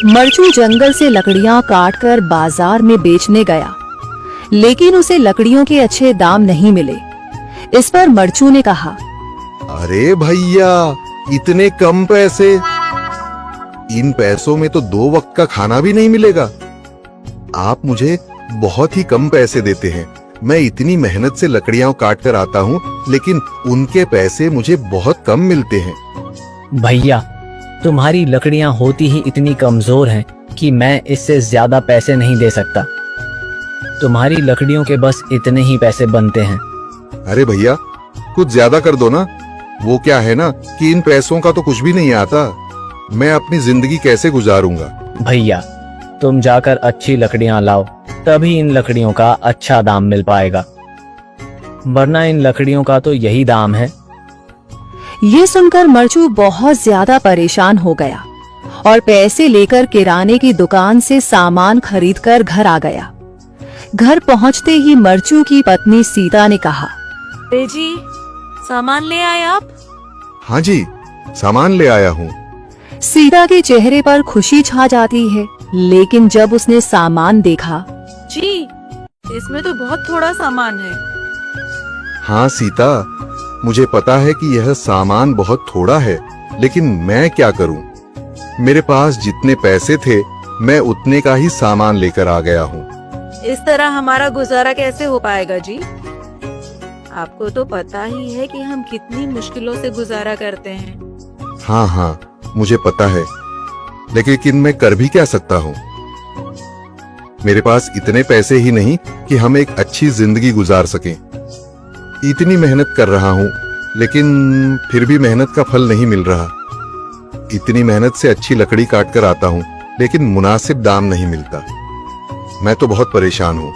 मरचू जंगल से लकड़ियां काटकर बाजार में बेचने गया, लेकिन उसे लकड़ियों के अच्छे दाम नहीं मिले। इस पर मरचू ने कहा, अरे भैया, इतने कम पैसे? इन पैसों में तो 2 वक्त का खाना भी नहीं मिलेगा। आप मुझे बहुत ही कम पैसे देते हैं। मैं इतनी मेहनत से लकड़ियां काट कर आता हूँ, लेकिन उनके पैसे मुझे बहुत कम मिलते हैं। भैया, तुम्हारी लकड़ियां होती ही इतनी कमजोर हैं कि मैं इससे ज्यादा पैसे नहीं दे सकता। तुम्हारी लकड़ियों के बस इतने ही पैसे बनते हैं। अरे भैया, कुछ ज्यादा कर दो ना। वो क्या है ना कि इन पैसों का तो कुछ भी नहीं आता। मैं अपनी जिंदगी कैसे गुजारूंगा? भैया, तुम जाकर अच्छी लकड़ियां लाओ, तभी इन लकड़ियों का अच्छा दाम मिल पाएगा, वरना इन लकड़ियों का तो यही दाम है। ये सुनकर मरचू बहुत ज्यादा परेशान हो गया और पैसे लेकर किराने की दुकान से सामान खरीदकर घर आ गया। घर पहुंचते ही मरचू की पत्नी सीता ने कहा, अरे जी, सामान ले आए आप? हाँ जी, सामान ले आया हूँ। सीता के चेहरे पर खुशी छा जाती है, लेकिन जब उसने सामान देखा, जी, इसमें तो बहुत थोड़ा सामान है। हाँ सीता, मुझे पता है कि यह सामान बहुत थोड़ा है, लेकिन मैं क्या करूं? मेरे पास जितने पैसे थे, मैं उतने का ही सामान लेकर आ गया हूँ। इस तरह हमारा गुजारा कैसे हो पाएगा जी? आपको तो पता ही है कि हम कितनी मुश्किलों से गुजारा करते हैं। हाँ हाँ, मुझे पता है, लेकिन मैं कर भी क्या सकता हूँ? मेरे पास इतने पैसे ही नहीं कि हम एक अच्छी जिंदगी गुजार सकें। इतनी मेहनत कर रहा हूँ, लेकिन फिर भी मेहनत का फल नहीं मिल रहा। इतनी मेहनत से अच्छी लकड़ी काट कर आता हूँ, लेकिन मुनासिब दाम नहीं मिलता। मैं तो बहुत परेशान हूँ।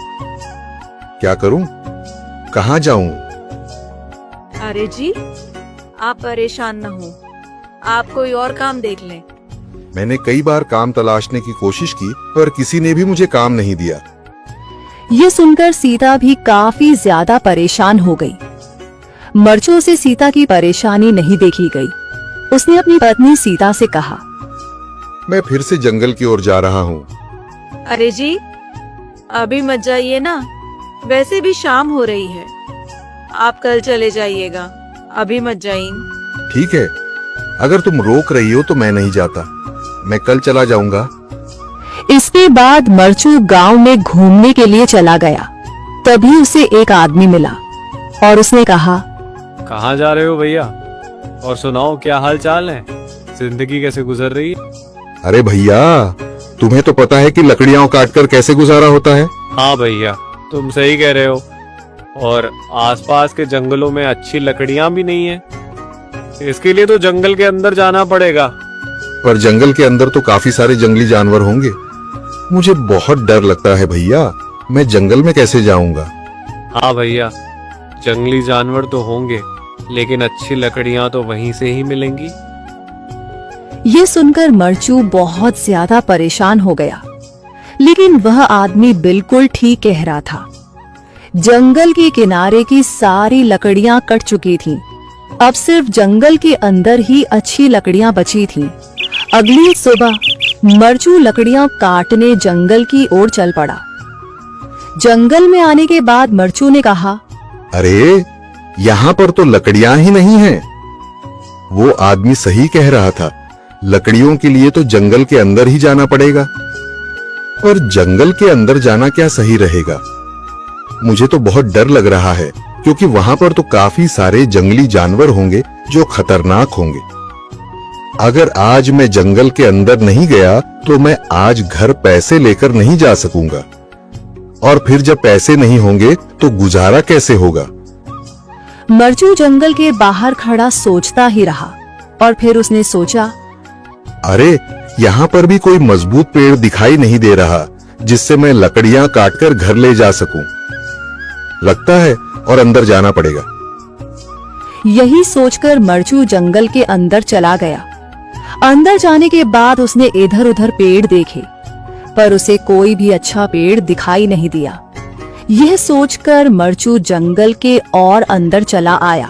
क्या करूँ? कहाँ जाऊँ? अरे जी, आप परेशान न हो, आप कोई और काम देख लें। मैंने कई बार काम तलाशने की कोशिश की, पर किसी ने भी मुझे काम नहीं दिया। ये सुनकर सीता भी काफी ज्यादा परेशान हो गई। मरचू से सीता की परेशानी नहीं देखी गई। उसने अपनी पत्नी सीता से कहा, मैं फिर से जंगल की ओर जा रहा हूँ। अरे जी, अभी मत जाइए ना, वैसे भी शाम हो रही है। आप कल चले जाइएगा, अभी मत जाइए। ठीक है, अगर तुम रोक रही हो तो मैं नहीं जाता। मैं कल चला जाऊंगा। इसके बाद मरचू गांव में घूमने के लिए चला गया। तभी उसे एक आदमी मिला और उसने कहा, कहाँ जा रहे हो भैया? और सुनाओ, क्या हाल चाल है? जिंदगी कैसे गुजर रही है? अरे भैया, तुम्हें तो पता है कि लकड़ियां काटकर कैसे गुजारा होता है। हाँ भैया, तुम सही कह रहे हो। और आसपास के जंगलों में अच्छी लकड़ियां भी नहीं है। इसके लिए तो जंगल के अंदर जाना पड़ेगा। पर जंगल के अंदर तो काफी सारे जंगली जानवर होंगे। मुझे बहुत डर लगता है भैया, मैं जंगल में कैसे जाऊंगा? हाँ भैया, जंगली जानवर तो होंगे, लेकिन अच्छी लकड़ियां तो वहीं से ही मिलेंगी। ये सुनकर मरचू बहुत ज्यादा परेशान हो गया, लेकिन वह आदमी बिल्कुल ठीक कह रहा था। जंगल के किनारे की सारी लकड़ियां कट चुकी थीं। अब सिर्फ जंगल के अंदर ही अच्छी लकड़ियां बची थीं। अगली सुबह मरचू लकड़ियां काटने जंगल की ओर चल पड़ा। जंगल में आने के बाद मरचू ने कहा, अरे, यहाँ पर तो लकड़ियां ही नहीं हैं। वो आदमी सही कह रहा था, लकड़ियों के लिए तो जंगल के अंदर ही जाना पड़ेगा। और जंगल के अंदर जाना क्या सही रहेगा? मुझे तो बहुत डर लग रहा है, क्योंकि वहां पर तो काफी सारे जंगली जानवर होंगे जो खतरनाक होंगे। अगर आज मैं जंगल के अंदर नहीं गया तो मैं आज घर पैसे लेकर नहीं जा सकूंगा, और फिर जब पैसे नहीं होंगे तो गुजारा कैसे होगा? मरचू जंगल के बाहर खड़ा सोचता ही रहा और फिर उसने सोचा, अरे, यहाँ पर भी कोई मजबूत पेड़ दिखाई नहीं दे रहा जिससे मैं लकड़ियां काटकर घर ले जा सकूं। लगता है और अंदर जाना पड़ेगा। यही सोचकर मरचू जंगल के अंदर चला गया। अंदर जाने के बाद उसने इधर उधर पेड़ देखे, पर उसे कोई भी अच्छा पेड़ दिखाई नहीं दिया। यह सोचकर मरचू जंगल के और अंदर चला आया।